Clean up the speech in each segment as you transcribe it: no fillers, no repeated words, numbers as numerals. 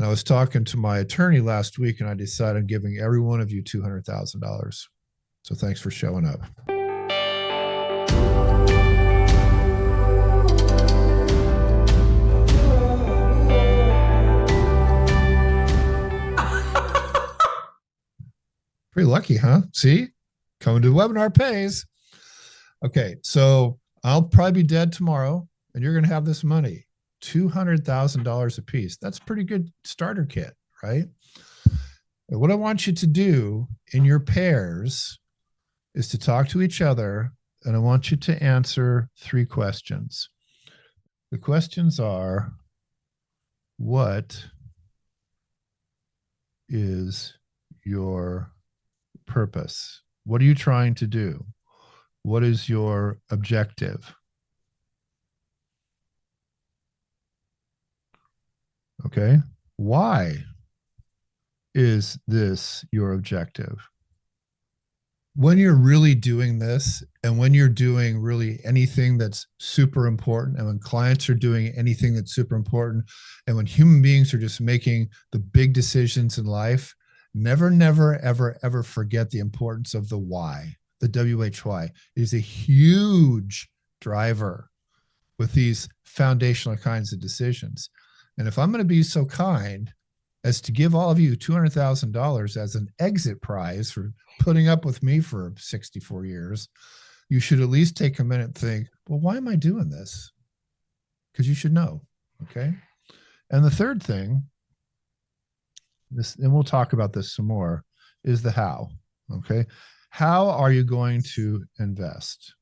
And I was talking to my attorney last week, and I decided I'm giving every one of you $200,000. So thanks for showing up. Pretty lucky, huh? See? Coming to the webinar pays. Okay, so I'll probably be dead tomorrow, and you're going to have this money, $200,000 a piece. That's a pretty good starter kit, right? And what I want you to do in your pairs is to talk to each other, and I want you to answer 3 questions. The questions are, what is your purpose? What are you trying to do? What is your objective? Okay. Why is this your objective? When you're really doing this, and when you're doing really anything that's super important, and when clients are doing anything that's super important, and when human beings are just making the big decisions in life, never, ever, ever forget the importance of the why, the WHY. It is a huge driver with these foundational kinds of decisions. And if I'm going to be so kind as to give all of you $200,000 as an exit prize for putting up with me for 64 years, you should at least take a minute and think, well, why am I doing this? Because you should know, okay? And the third thing, this, and we'll talk about this some more, is the how, okay? How are you going to invest?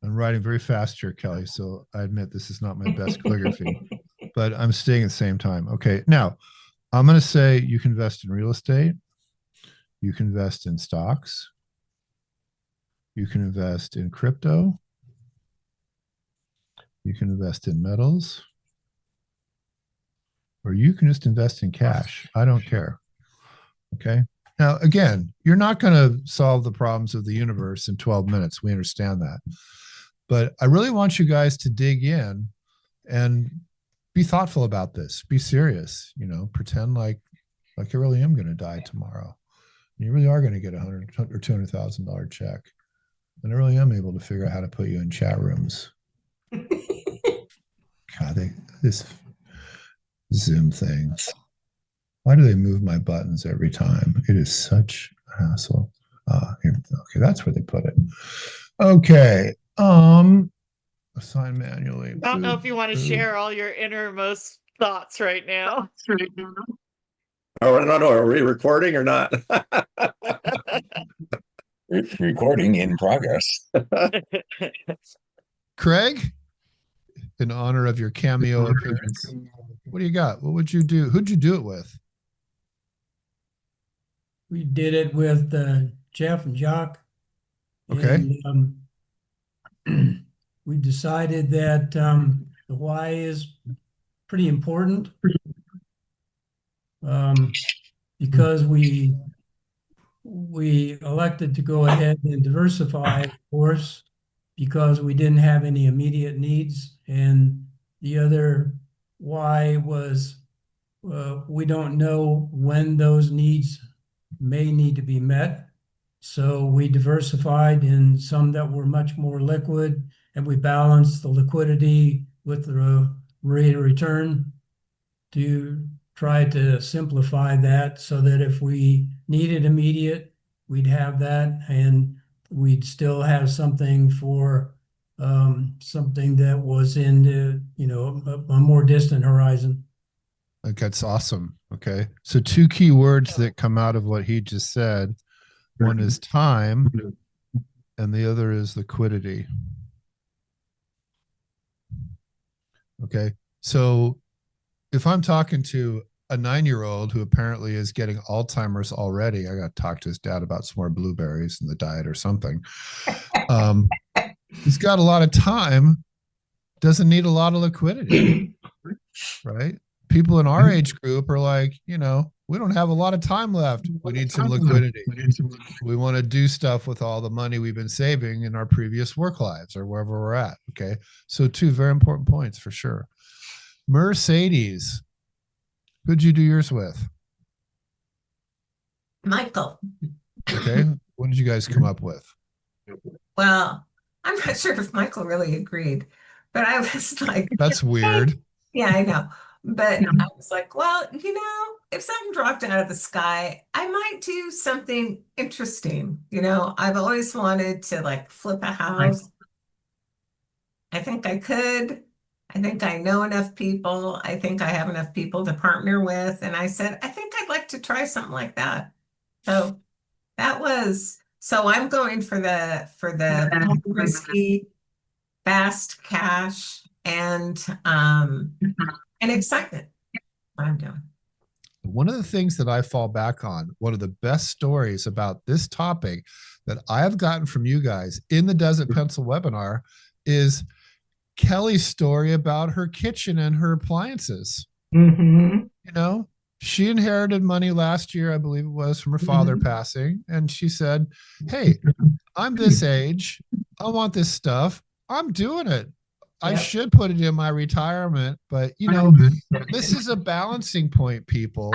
I'm writing very fast here, Kelly, so I admit this is not my best calligraphy, but I'm staying at the same time. Okay, now I'm going to say you can invest in real estate, you can invest in stocks, you can invest in crypto, you can invest in metals, or you can just invest in cash. I don't care. Okay. Now, again, you're not going to solve the problems of the universe in 12 minutes. We understand that. But I really want you guys to dig in and be thoughtful about this. Be serious, you know, pretend like I really am going to die tomorrow. And you really are going to get $100,000 or $200,000 check. And I really am able to figure out how to put you in chat rooms. God, this Zoom thing. Why do they move my buttons every time? It is such a hassle. Here, okay, that's where they put it. Okay. Assign manually. I don't know if you want to share all your innermost thoughts right now. Oh, no, are we recording or not? Recording in progress. Craig, in honor of your cameo appearance, what do you got? What would you do? Who'd you do it with? We did it with Jeff and Jacques. Okay. And, we decided that the why is pretty important because we elected to go ahead and diversify, of course, because we didn't have any immediate needs. And the other why was we don't know when those needs may need to be met. So we diversified in some that were much more liquid, and we balanced the liquidity with the rate of return to try to simplify that so that if we needed immediate, we'd have that, and we'd still have something for something that was in the, you know, a more distant horizon. That's awesome. Okay. So 2 key words that come out of what he just said. One is time, and the other is liquidity. Okay. So if I'm talking to a 9-year-old who apparently is getting Alzheimer's already, I got to talk to his dad about some more blueberries in the diet or something. He's got a lot of time, doesn't need a lot of liquidity, right? People in our age group are like, you know, we don't have a lot of time left. We need some liquidity. We want to do stuff with all the money we've been saving in our previous work lives or wherever we're at. Okay. So, two very important points for sure. Mercedes, who'd you do yours with? Michael. Okay. What did you guys come up with? Well, I'm not sure if Michael really agreed, but I was like, That's weird. yeah, I know. But I was like, well, if something dropped out of the sky, I might do something interesting. I've always wanted to like flip a house. I think I could. I think I know enough people. I think I have enough people to partner with. And I said, I think I'd like to try something like that. So so I'm going for the risky, fast cash and excitement. What I'm doing. One of the things that I fall back on, one of the best stories about this topic that I have gotten from you guys in the Desert Pencil webinar is Kelly's story about her kitchen and her appliances. Mm-hmm. She inherited money last year, I believe it was, from her father passing. And she said, hey, I'm this age. I want this stuff. I'm doing it. I should put it in my retirement, but this is a balancing point, people.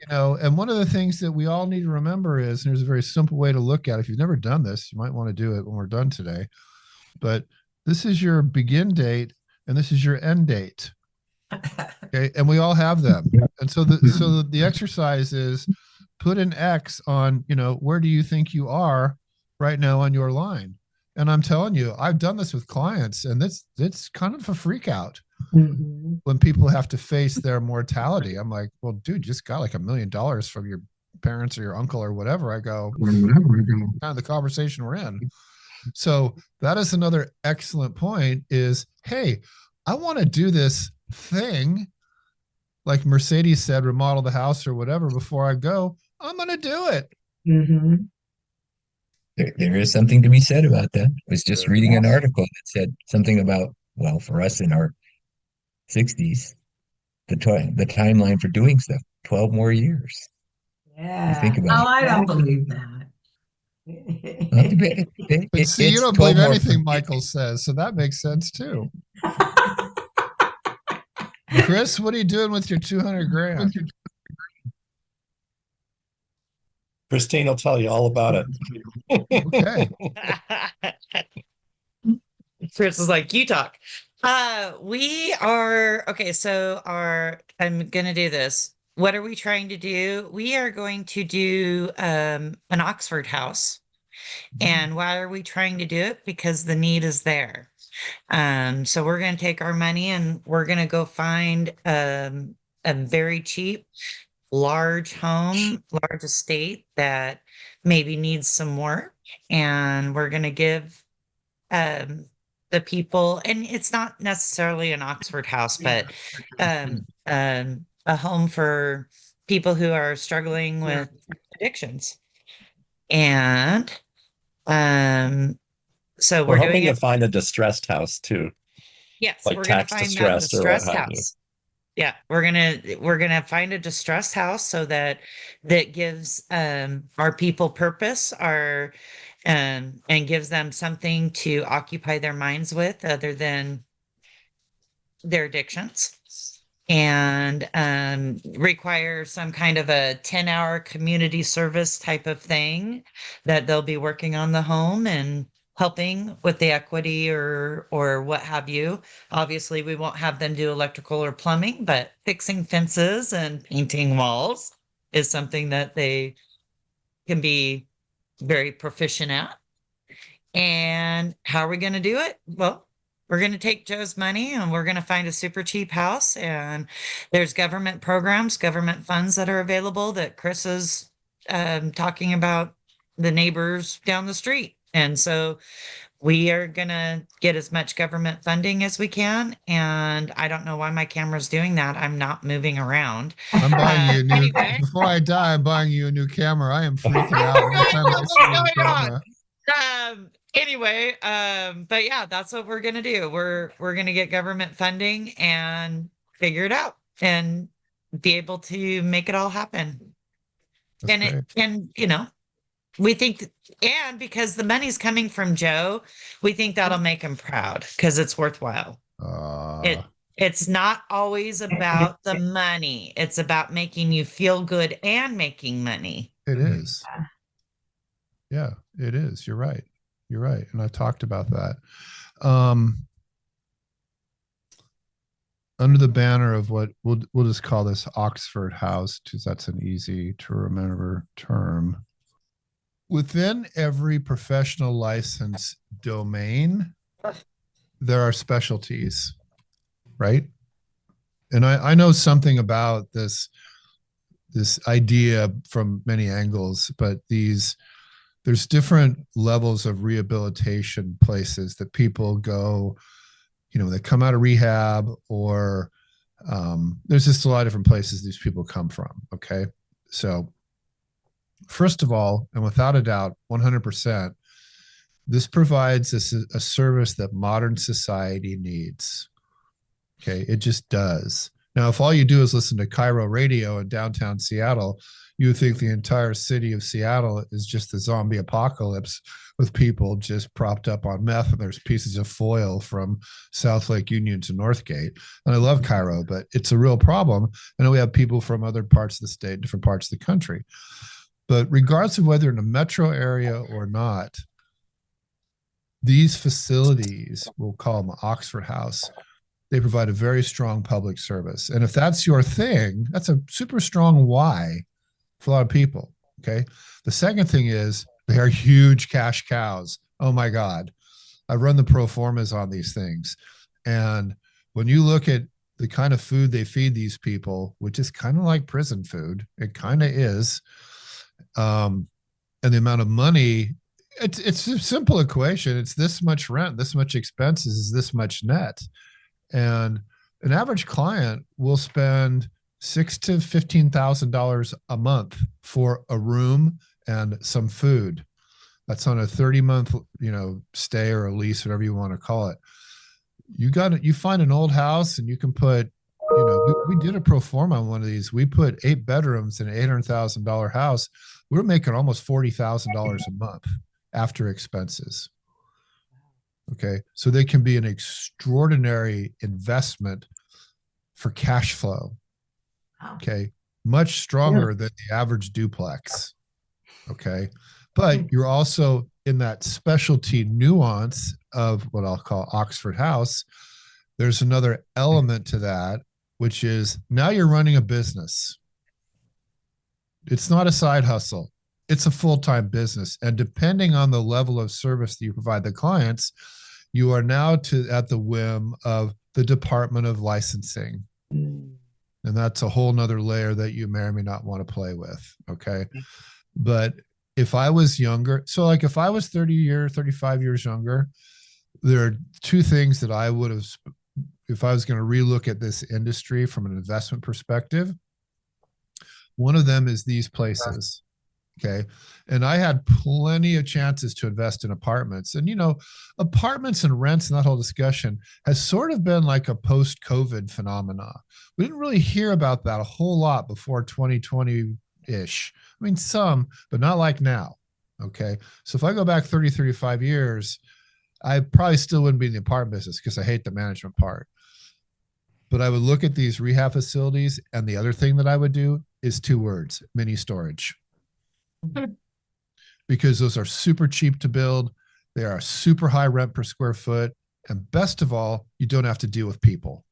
And one of the things that we all need to remember is, and there's a very simple way to look at it. If you've never done this, you might want to do it when we're done today. But this is your begin date and this is your end date. Okay. And we all have them. And so the exercise is put an X on, where do you think you are right now on your line? And I'm telling you, I've done this with clients, and it's kind of a freak out when people have to face their mortality. I'm like, well, dude, you just got like $1 million from your parents or your uncle or whatever. I go, kind of the conversation we're in. So that is another excellent point is, hey, I want to do this thing, like Mercedes said, remodel the house or whatever before I go. I'm going to do it. There is something to be said about that. I was just reading an article that said something about, well, for us in our 60s, the timeline for doing stuff, 12 more years. Yeah. You think about I don't believe that. But see, you don't believe anything Michael says, so that makes sense too. Chris, what are you doing with your 200 grand? Christine will tell you all about it. Okay. Chris is like, you talk. We are okay. So I'm gonna do this. What are we trying to do? We are going to do an Oxford house. And why are we trying to do it? Because the need is there. So we're going to take our money and we're going to go find a very cheap, large home, large estate that maybe needs some work. And we're going to give the people, and it's not necessarily an Oxford house, but a home for people who are struggling with addictions. And so We're we're hoping doing to it. find a distressed house too. Yes, like we're gonna tax find that distressed or what distressed have you. house. Yeah, we're gonna find a distressed house so that gives our people purpose, and gives them something to occupy their minds with other than their addictions. And require some kind of a 10-hour community service type of thing that they'll be working on the home and helping with the equity or what have you. Obviously, we won't have them do electrical or plumbing, but fixing fences and painting walls is something that they can be very proficient at. And how are we going to do it? Well, we're going to take Joe's money and we're going to find a super cheap house. And there's government programs, government funds that are available that Chris is talking about the neighbors down the street. And so we are going to get as much government funding as we can. And I don't know why my camera's doing that. I'm not moving around. I'm buying you a new, Anyway. before I die, I'm buying you a new camera. I am freaking out every time I see your camera. Anyway, but yeah, that's what we're gonna do. We're gonna get government funding and figure it out and be able to make it all happen. That's And great. we think, and because the money's coming from Joe, we think that'll make him proud because it's worthwhile. It Uh, it's not always about the money. It's about making you feel good and making money. it is. Yeah, it is. You're right. You're right. And I've talked about that. Under the banner of what we'll just call this Oxford House, because that's an easy to remember term. Within every professional license domain, there are specialties, right? And I know something about this idea from many angles, but there's different levels of rehabilitation places that people go, they come out of rehab, or there's just a lot of different places these people come from. Okay. So, first of all, and without a doubt, 100%, this provides a service that modern society needs. Okay. It just does. Now, if all you do is listen to Cairo radio in downtown Seattle, you would think the entire city of Seattle is just the zombie apocalypse with people just propped up on meth, and there's pieces of foil from South Lake Union to Northgate. And I love Cairo, but it's a real problem. I know we have people from other parts of the state, different parts of the country. But regardless of whether in a metro area or not, these facilities, we'll call them Oxford House, they provide a very strong public service. And if that's your thing, that's a super strong why for a lot of people. Okay. The second thing is they are huge cash cows. Oh my God. I've run the pro formas on these things. And when you look at the kind of food they feed these people, which is kind of like prison food, it kind of is. And the amount of money, it's a simple equation. It's this much rent, this much expenses is this much net. And an average client will spend $6,000 to $15,000 a month for a room and some food. That's on a 30-month, stay or a lease, whatever you want to call it. You find an old house and you can put, we did a pro forma on one of these. We put 8 bedrooms in an $800,000 house. We were making almost $40,000 a month after expenses. Okay. So they can be an extraordinary investment for cash flow. Okay. Much stronger than the average duplex. Okay. But you're also in that specialty nuance of what I'll call Oxford House. There's another element to that, which is now you're running a business. It's not a side hustle. It's a full-time business. And depending on the level of service that you provide the clients, you are now at the whim of the Department of Licensing. And that's a whole nother layer that you may or may not want to play with. Okay. But if I was younger, so like if I was 35 years younger, there are 2 things that I would have, if I was going to relook at this industry from an investment perspective. One of them is these places. Okay. And I had plenty of chances to invest in apartments. And, apartments and rents and that whole discussion has sort of been like a post-COVID phenomena. We didn't really hear about that a whole lot before 2020-ish. I mean, some, but not like now. Okay. So if I go back 30, 35 years, I probably still wouldn't be in the apartment business because I hate the management part. But I would look at these rehab facilities, and the other thing that I would do is 2 words: mini storage. Because those are super cheap to build. They are super high rent per square foot. And best of all, you don't have to deal with people.